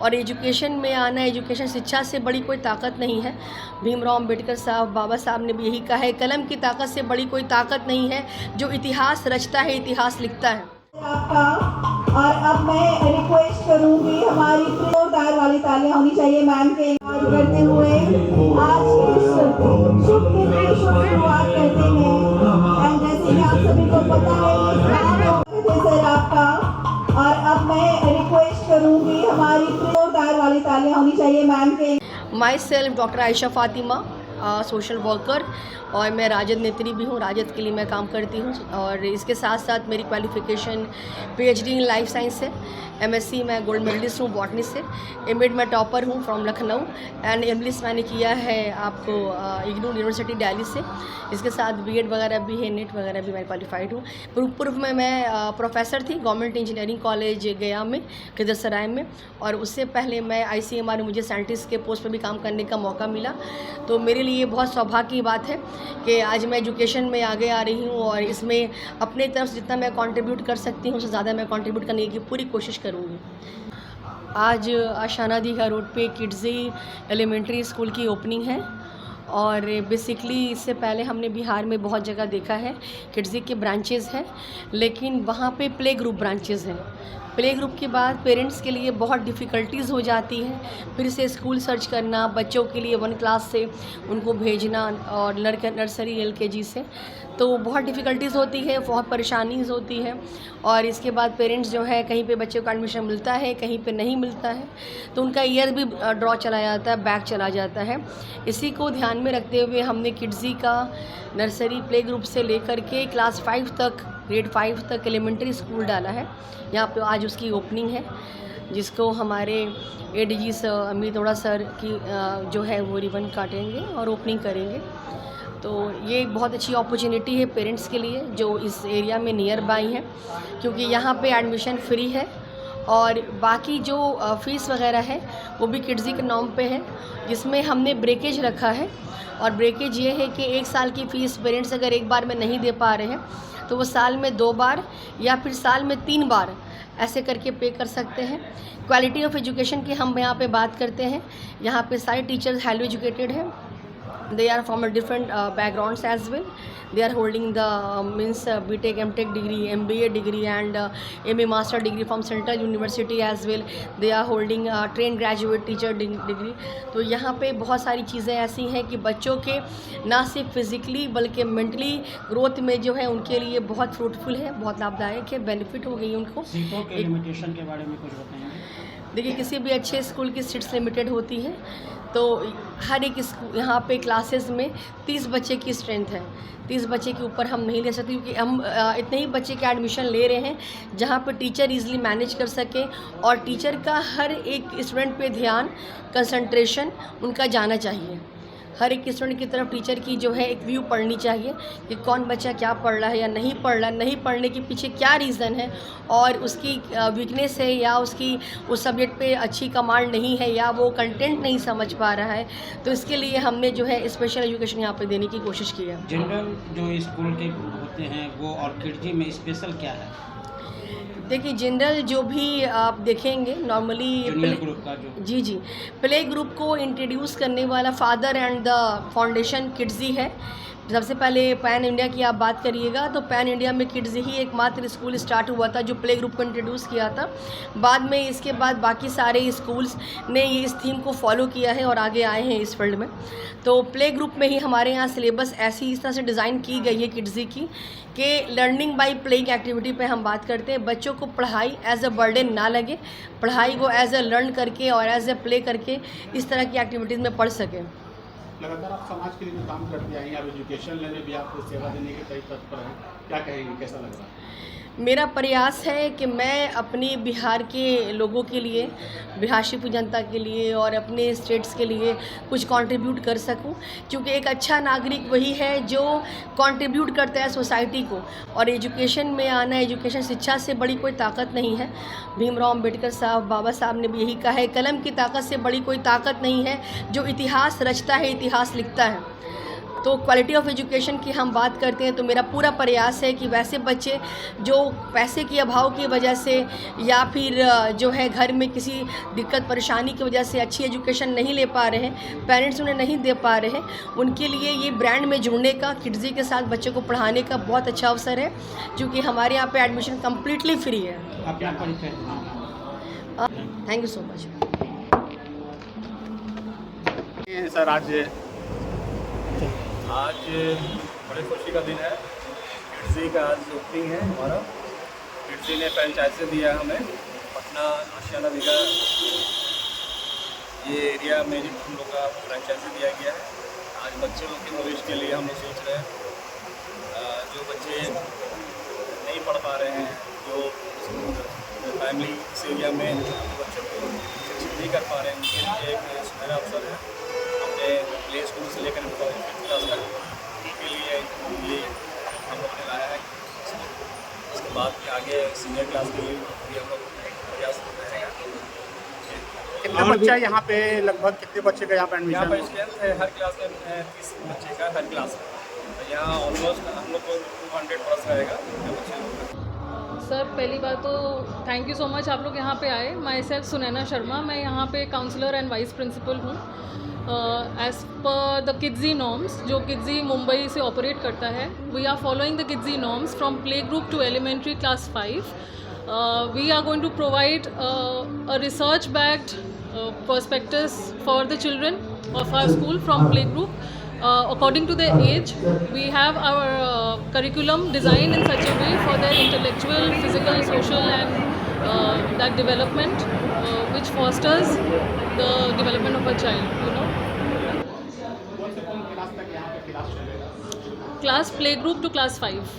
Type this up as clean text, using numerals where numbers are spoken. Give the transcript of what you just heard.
और एजुकेशन में आना, एजुकेशन शिक्षा से बड़ी कोई ताकत नहीं है। भीमराव अम्बेडकर साहब, बाबा साहब ने भी यही कहा है, कलम की ताकत से बड़ी कोई ताकत नहीं है। जो इतिहास रचता है, इतिहास लिखता है। आपका और अब मैं रिक्वेस्ट करूंगी, हमारी जोरदार वाली तालियां होनी चाहिए मैम के याद करते हुए आज की शुभ दिन की शुरुआत करते हैं। एंड जैसे कि आप सभी को पता है सर आपका, और अब मैं रिक्वेस्ट करूंगी, हमारी जोरदार वाली तालियां होनी चाहिए मैम के। My self doctor Ayesha Fatima, social worker, और मैं राजद नेत्री भी हूँ। राजद के लिए मैं काम करती हूँ और इसके साथ साथ मेरी qualification PhD in life science है। MSc मैं गोल्ड मेडलिस्ट हूँ बॉटनी से। एमएड मैं टॉपर हूँ फ्रॉम लखनऊ। एंड एमलिस मैंने किया है आपको इग्नू यूनिवर्सिटी दिल्ली से। इसके साथ BEd वगैरह भी है, नेट वगैरह भी मैं क्वालिफाइड हूँ। पूर्व में मैं प्रोफेसर थी गवर्नमेंट इंजीनियरिंग कॉलेज गया में, खिदरसराय में, और उससे पहले मैं ICMR में मुझे साइंटिस्ट के पोस्ट पर भी काम करने का मौका मिला। तो मेरे लिए बहुत सौभाग्य की बात है कि आज मैं एजुकेशन में आगे आ रही हूँ और इसमें अपने तरफ से जितना मैं कंट्रीब्यूट कर सकती हूँ उससे ज़्यादा मैं कंट्रीब्यूट करने की पूरी कोशिश करूँगी। आज आशाना दीघा रोड पे किड्जी एलिमेंट्री स्कूल की ओपनिंग है और बेसिकली इससे पहले हमने बिहार में बहुत जगह देखा है किड्जी के ब्रांचेज़ हैं, लेकिन वहाँ पे प्ले ग्रुप ब्रांचेज़ हैं। प्ले ग्रुप के बाद पेरेंट्स के लिए बहुत डिफ़िकल्टीज़ हो जाती है, फिर से स्कूल सर्च करना, बच्चों के लिए 1 क्लास से उनको भेजना और नर्सरी LKG से, तो बहुत डिफ़िकल्टीज़ होती है, बहुत परेशानीज़ होती है। और इसके बाद पेरेंट्स जो है कहीं पे बच्चों का एडमिशन मिलता है, कहीं पे नहीं मिलता है, तो उनका ईयर भी ड्रॉ चला जाता है, बैक चला जाता है। इसी को ध्यान में रखते हुए हमने किड्जी का नर्सरी प्ले ग्रुप से लेकर के क्लास 5 तक, ग्रेड 5 तक एलिमेंट्री स्कूल डाला है। यहाँ पे आज उसकी ओपनिंग है, जिसको हमारे ADG sir Amit Arora sir की जो है वो रिबन काटेंगे और ओपनिंग करेंगे। तो ये एक बहुत अच्छी अपॉर्चुनिटी है पेरेंट्स के लिए जो इस एरिया में नियर बाई हैं, क्योंकि यहाँ पे एडमिशन फ्री है और बाकी जो फ़ीस वगैरह है वो भी किड्जी के नॉर्म पे है, जिसमें हमने ब्रेकेज रखा है। और ब्रेकेज ये है कि 1 साल की फ़ीस पेरेंट्स अगर एक बार में नहीं दे पा रहे हैं तो वो साल में 2 बार या फिर साल में 3 बार ऐसे करके पे कर सकते हैं। क्वालिटी ऑफ एजुकेशन की हम यहाँ पे बात करते हैं। यहाँ पे सारे टीचर्स हाईली एजुकेटेड हैं। They are from a different backgrounds as well. They are holding the BTech, MTech degree, MBA degree and MA Master degree from Central University as well. They are holding trained graduate teacher degree. तो यहाँ पे बहुत सारी चीज़ें ऐसी हैं कि बच्चों के ना सिर्फ फिज़िकली बल्कि मेंटली ग्रोथ में जो है उनके लिए बहुत फ्रूटफुल है, बहुत लाभदायक है, बेनिफिट हो गई उनको। सीटों के लिमिटेशन के बारे में कुछ बताएंगे? देखिए, किसी भी अच्छे स्कूल की सीट्स लिमिटेड होती है, तो हर एक स्कूल यहाँ पे क्लासेस में 30 बच्चे की स्ट्रेंथ है। 30 बच्चे के ऊपर हम नहीं ले सकते, क्योंकि हम इतने ही बच्चे के एडमिशन ले रहे हैं जहाँ पे टीचर इजीली मैनेज कर सके और टीचर का हर एक स्टूडेंट पे ध्यान, कंसंट्रेशन उनका जाना चाहिए। हर एक स्टूडेंट की तरफ टीचर की जो है एक व्यू पढ़नी चाहिए कि कौन बच्चा क्या पढ़ रहा है या नहीं पढ़ रहा है, नहीं पढ़ने के पीछे क्या रीज़न है और उसकी वीकनेस है या उसकी उस सब्जेक्ट पे अच्छी कमांड नहीं है या वो कंटेंट नहीं समझ पा रहा है। तो इसके लिए हमने जो है स्पेशल एजुकेशन यहाँ पे देने की कोशिश की है। जनरल जो स्कूल के होते हैं वो और किड्जी में स्पेशल क्या है? देखिए, जनरल जो भी आप देखेंगे नॉर्मली ग्रुप का जो जी प्ले ग्रुप को इंट्रोड्यूस करने वाला father and the foundation Kidzy है। सबसे पहले पैन इंडिया की आप बात करिएगा तो पैन इंडिया में किड्जी ही एकमात्र स्कूल स्टार्ट हुआ था जो प्ले ग्रुप को इंट्रोड्यूस किया था। बाद में इसके बाद बाकी सारे स्कूल्स ने ये इस थीम को फॉलो किया है और आगे आए हैं इस फील्ड में। तो प्ले ग्रुप में ही हमारे यहाँ सिलेबस ऐसी इस तरह से डिज़ाइन की गई है किड्जी की कि लर्निंग बाय प्लेइंग एक्टिविटी पे हम बात करते हैं। बच्चों को पढ़ाई एज अ बर्डन ना लगे, पढ़ाई को एज अ लर्न करके और एज अ प्ले करके इस तरह की एक्टिविटीज़ में पढ़ सकें। लगातार आप समाज के लिए जो काम करती आई हैं, आप एजुकेशन लेने भी आपको सेवा देने के कई तत्पर हैं, क्या कहेंगे, कैसा लग रहा है? मेरा प्रयास है कि मैं अपनी बिहार के लोगों के लिए, बिहारशरीफ जनता के लिए और अपने स्टेट्स के लिए कुछ कंट्रीब्यूट कर सकूं, क्योंकि एक अच्छा नागरिक वही है जो कंट्रीब्यूट करता है सोसाइटी को। और एजुकेशन में आना, एजुकेशन शिक्षा से बड़ी कोई ताकत नहीं है। भीमराव अम्बेडकर साहब, बाबा साहब ने भी यही कहा है, कलम की ताकत से बड़ी कोई ताकत नहीं है। जो इतिहास रचता है, इतिहास लिखता है। तो क्वालिटी ऑफ एजुकेशन की हम बात करते हैं तो मेरा पूरा प्रयास है कि वैसे बच्चे जो पैसे के अभाव की वजह से या फिर जो है घर में किसी दिक्कत परेशानी की वजह से अच्छी एजुकेशन नहीं ले पा रहे हैं, पेरेंट्स उन्हें नहीं दे पा रहे हैं, उनके लिए ये ब्रांड में जुड़ने का, किड्जी के साथ बच्चे को पढ़ाने का बहुत अच्छा अवसर है, क्योंकि हमारे यहाँ पे एडमिशन कम्प्लीटली फ्री है। अपना परिचय। Thank you so much. Sir आज बड़े खुशी का दिन है। किड्जी का आज ओपनिंग है हमारा। किड्जी ने फ्रेंचाइजी दिया हमें पटना आशियाना विगा ये एरिया में हम लोग का फ्रेंचाइजी दिया गया है। आज बच्चे लोग के भविष्य के लिए हम लोग सोच रहे हैं जो बच्चे नहीं पढ़ पा रहे हैं, जो फैमिली इस एरिया में बच्चों को शिक्षित नहीं कर पा रहे हैं, उनके लिए एक सुनहरा अवसर है। अपने प्ले स्कूल से लेकर 5th क्लास तक के लिए ये हम लोग ने लाया है। इसके बाद के आगे सीनियर क्लास के लिए भी हम लोग प्रयास कर रहे हैं। कितने बच्चा यहाँ पे, लगभग कितने बच्चे का यहाँ पे यहाँ पर एडमिशन? स्ट्रेंथ है हर क्लास में 30 बच्चे का हर क्लास में। तो यहाँ ऑलमोस्ट हम लोग को 200+ रहेगा बच्चे लोग का। सर पहली बात तो थैंक यू सो मच आप लोग यहाँ पे आए। माई सेल्फ सुनैना शर्मा, मैं यहाँ पे काउंसलर एंड वाइस प्रिंसिपल हूँ। As per the Kidzee norms जो किड्जी मुंबई से ऑपरेट करता है, we are following the Kidzee norms from play group to elementary class 5. We are going to provide a research backed perspectives for the children of our school from playgroup according to their age. We have our curriculum designed in such a way for their intellectual, physical, social and that development which fosters the development of a child, you know. कौन से कौन class तक यहाँ पे class चलेगा? Class playgroup to class 5.